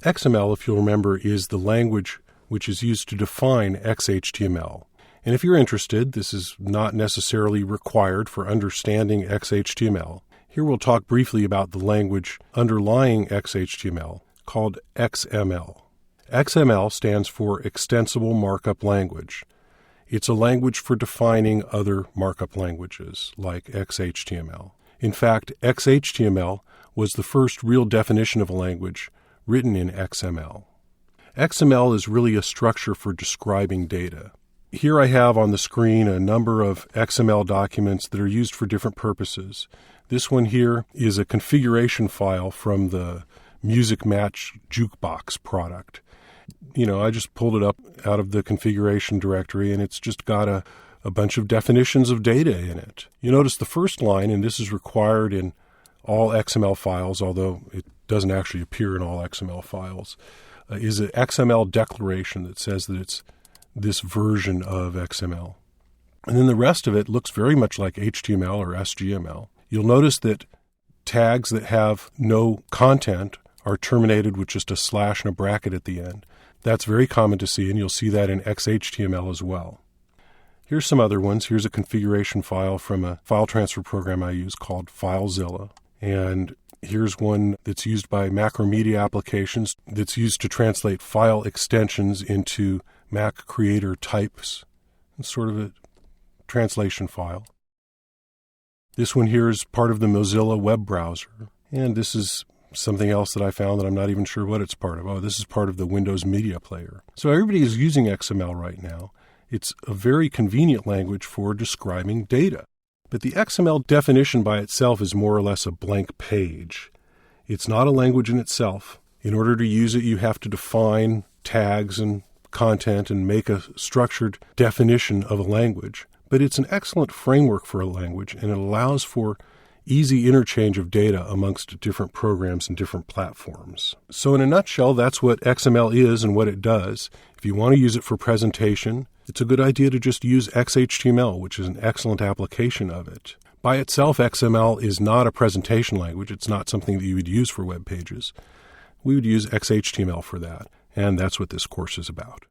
XML, if you'll remember, is the language which is used to define XHTML. And if you're interested, this is not necessarily required for understanding XHTML. Here we'll talk briefly about the language underlying XHTML, called XML. XML stands for Extensible Markup Language. It's a language for defining other markup languages, like XHTML. In fact, XHTML was the first real definition of a language written in XML. XML is really a structure for describing data. Here I have on the screen a number of XML documents that are used for different purposes. This one here is a configuration file from the Music Match Jukebox product. I just pulled it up out of the configuration directory, and it's just got a bunch of definitions of data in it. You notice the first line, and this is required in all XML files, although it doesn't actually appear in all XML files, is an XML declaration that says that it's this version of XML. And then the rest of it looks very much like HTML or SGML. You'll notice that tags that have no content are terminated with just a slash and a bracket at the end. That's very common to see, and you'll see that in XHTML as well. Here's some other ones. Here's a configuration file from a file transfer program I use called FileZilla. And here's one that's used by Macromedia applications that's used to translate file extensions into Mac Creator types. It's sort of a translation file. This one here is part of the Mozilla web browser. And this is something else that I found that I'm not even sure what it's part of. Oh, this is part of the Windows Media Player. So everybody is using XML right now. It's a very convenient language for describing data. But the XML definition by itself is more or less a blank page. It's not a language in itself. In order to use it, you have to define tags and content and make a structured definition of a language. But it's an excellent framework for a language, and it allows for easy interchange of data amongst different programs and different platforms. So in a nutshell, that's what XML is and what it does. If you want to use it for presentation, it's a good idea to just use XHTML, which is an excellent application of it. By itself, XML is not a presentation language. It's not something that you would use for web pages. We would use XHTML for that, and that's what this course is about.